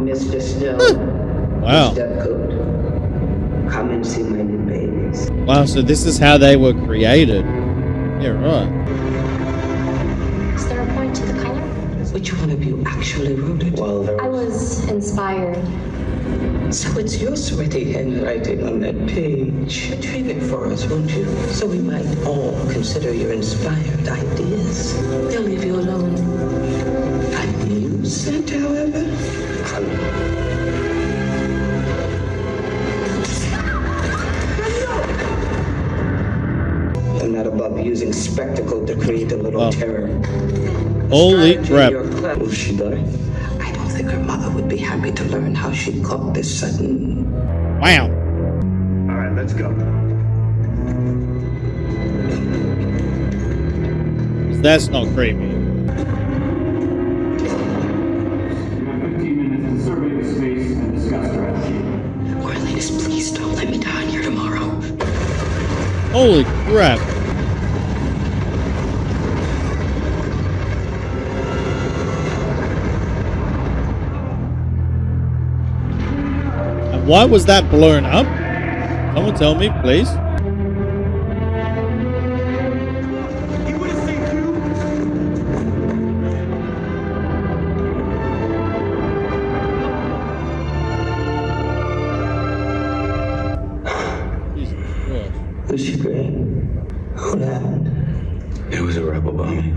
Mr. Snow. Wow. Mr. Coot. Come and see my new babies. Wow, so this is how they were created. Yeah, right. Is there a point to the color? Which one of you actually wrote it? Well, I was inspired. so it's your sweaty handwriting on that page. Retrieve it for us, won't you? So we might all consider your inspired ideas. They'll leave you alone. Amusement, however. I'm not above using spectacle to create a little terror. Holy crap. Will she die? I don't think her mother would be happy to learn how she caught this sudden. Wow. All right, let's go. That's not creepy. You have 15 minutes to survey the space and discuss strategy. Cornelius, please don't let me down here tomorrow. Holy crap. And why was that blown up? Someone tell me, please. Lucy Gray? What happened? It was a rebel bombing.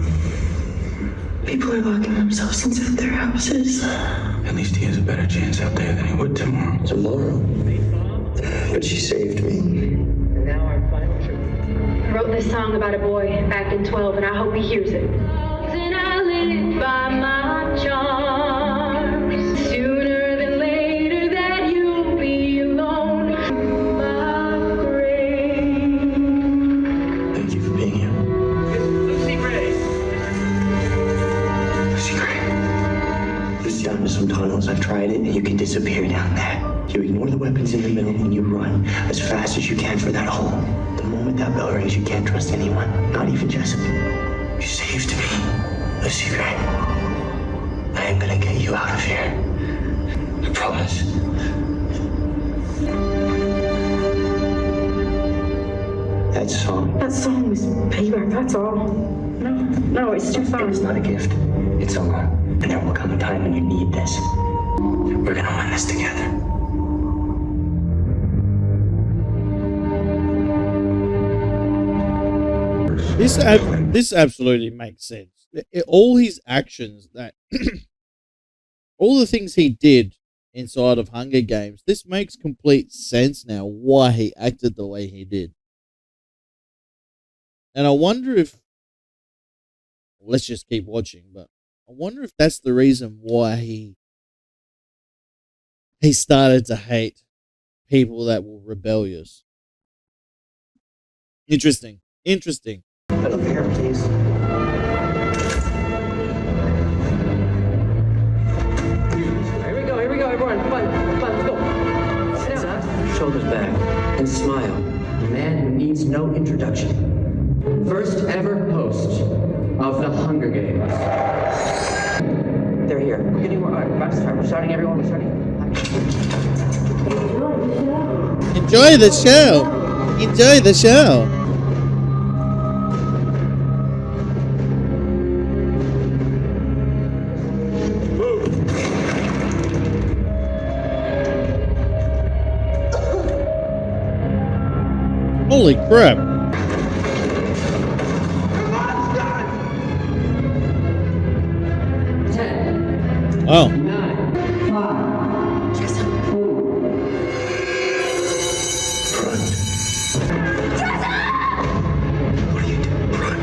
People are locking themselves into their houses. At least he has a better chance out there than he would tomorrow. Tomorrow? But she saved me. And now our final trip. I wrote this song about a boy back in 12, and I hope he hears it. And I live by my charms. Sooner than later that you'll be alone. My grave. Thank you for being here. Lucy Gray. Lucy Gray. This down to some tunnels. I've tried it. You can disappear down there. You ignore the weapons in the middle and you run as fast as you can for that hole. The moment that bell rings, you can't trust anyone, not even Jessica. You saved me, Lucy Gray. I am gonna get you out of here. I promise. That song. That song was payback, that's all. No, it's too fast. It's not a gift. It's a loan. And there will come a time when you need this. We're gonna win this together. This absolutely makes sense. All his actions, that all the things he did inside of Hunger Games, this makes complete sense now why he acted the way he did. And I wonder if, let's just keep watching, but I wonder if that's the reason why he started to hate people that were rebellious. Interesting. Up here, please. Here we go, everyone. Come on, let's go. Sit down. Shoulders back and smile. A man who needs no introduction. First ever host of the Hunger Games. They're here. We're getting more. All right, we're about to start. We're starting, everyone. We're starting. Enjoy the show. Enjoy the show. Holy crap. Oh. 9, 5, 6, 4. Run. What are you doing? Run.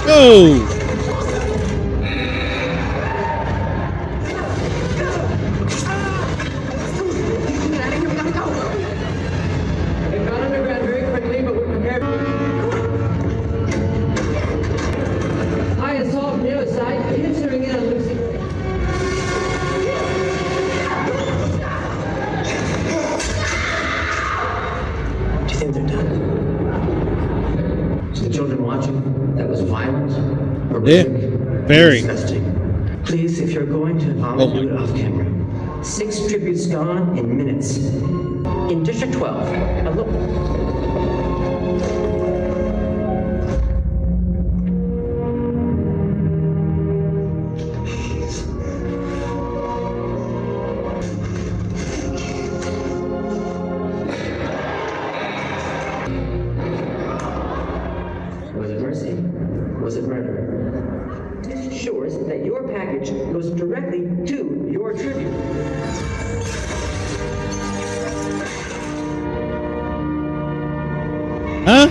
Go. They've gone underground very quickly, but we're prepared. High assault from the other side. Keep zeroing in on Lucy. Do you think they're done? To the children watching, that was violent. Yeah, very. Disgusting. Please, if you're going to vomit, do it off camera. 6 tributes gone in minutes. In District 12. Now look. Was it mercy? Was it murder? This ensures that your package goes directly to your tribute. Huh?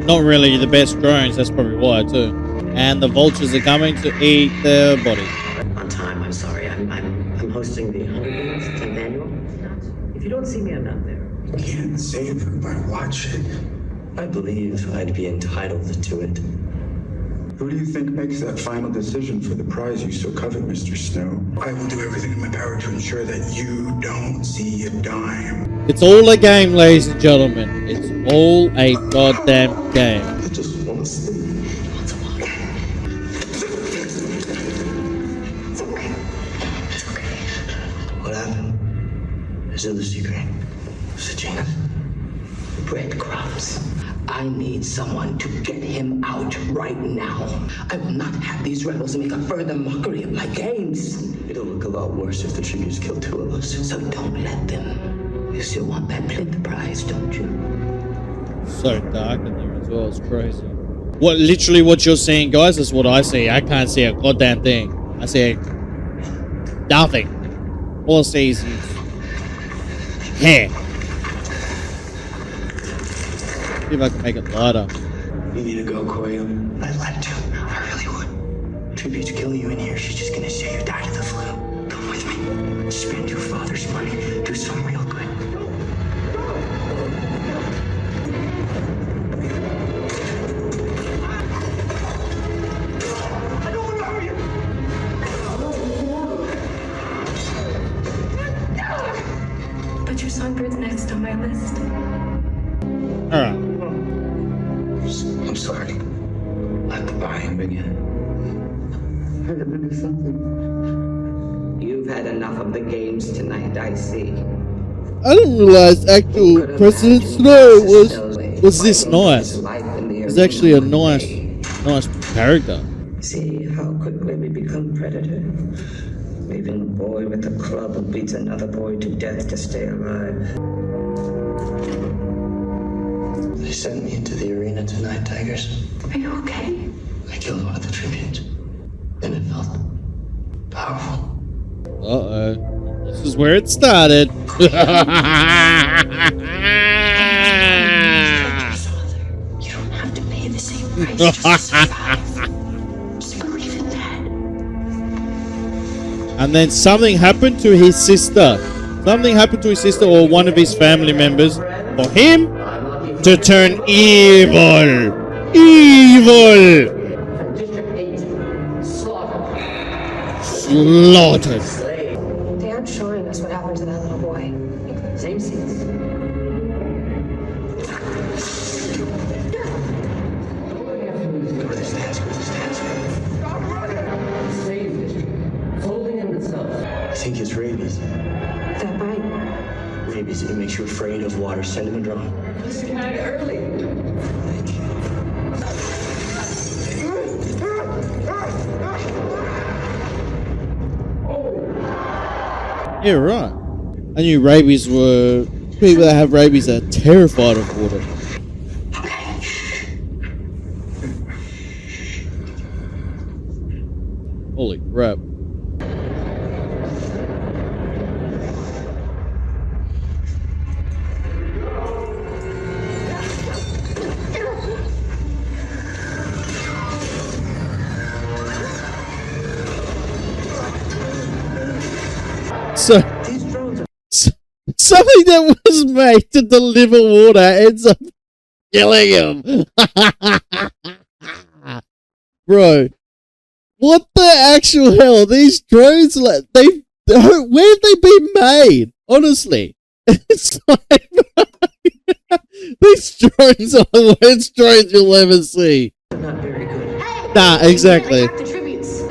Not really the best drones, that's probably why too. And the vultures are coming to eat their body. On time, I'm sorry. I'm hosting the 100 Games 10th annual. If you don't see me, I'm not there. You can't save it by watching. I believe I'd be entitled to it. Who do you think makes that final decision for the prize you so covet, Mr. Snow? I will do everything in my power to ensure that you don't see a dime. It's all a game, ladies and gentlemen. It's all a goddamn game. I just want to sleep. It's okay. It's okay. It's okay. What happened? Is it the secret? Is it James? Breadcrumbs. I need someone to get him out right now. I will not have these rebels make a further mockery of my games. It'll look a lot worse if the tributes kill 2 of us. So don't let them. You still want that plinth prize, don't you? So dark in there as well, it's crazy. What literally what you're seeing, guys, is what I see. I can't see a goddamn thing. I see nothing. All I see is hair. See if I can make it lighter. You need to go, Koyo. I'd like to. I really would. Tribute's kill you in here. She's just gonna say you died of the flu. Come with me. Spend your father's money. Do some real good. But your Songbird's next on my list. Alright. I'm sorry. I have to buy him again. I had to do something. You've had enough of the games tonight, I see. I didn't realize actual President Snow was this nice. He's actually a nice character. See how quickly we become predator? Leaving a boy with a club who beats another boy to death to stay alive. They sent me into the arena tonight, Tigers. Are you okay? I killed one of the tributes. And it felt powerful. Uh-oh. This is where it started. You don't have to pay the same price just to survive. Just believe in that. And then something happened to his sister. Something happened to his sister or one of his family members for him to turn evil. Evil. District 8, Slaughtered. They aren't showing us what happened to that little boy. Same seats. Same district. Holding in itself. I think it's rabies. That bite. Rabies, it makes you afraid of water. Send him a drone. This is kind of early. Thank you. Yeah, right. I knew rabies were... People that have rabies are terrified of water. Holy crap. So, something that was made to deliver water ends up killing him. Bro, what the actual hell? These drones, like, where have they been made? Honestly, it's like these drones are the worst drones you'll ever see. Not very good. Nah, exactly. Like half the tributes.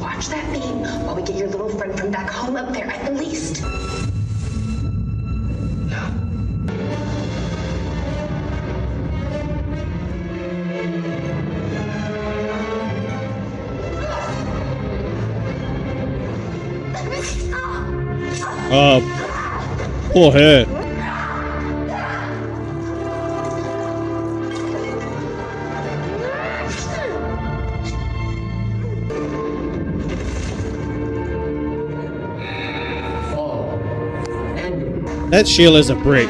Watch that beat while we get your little friend from back home up there at the least. Poor her. Fall. Ending. That Sheila's a brick.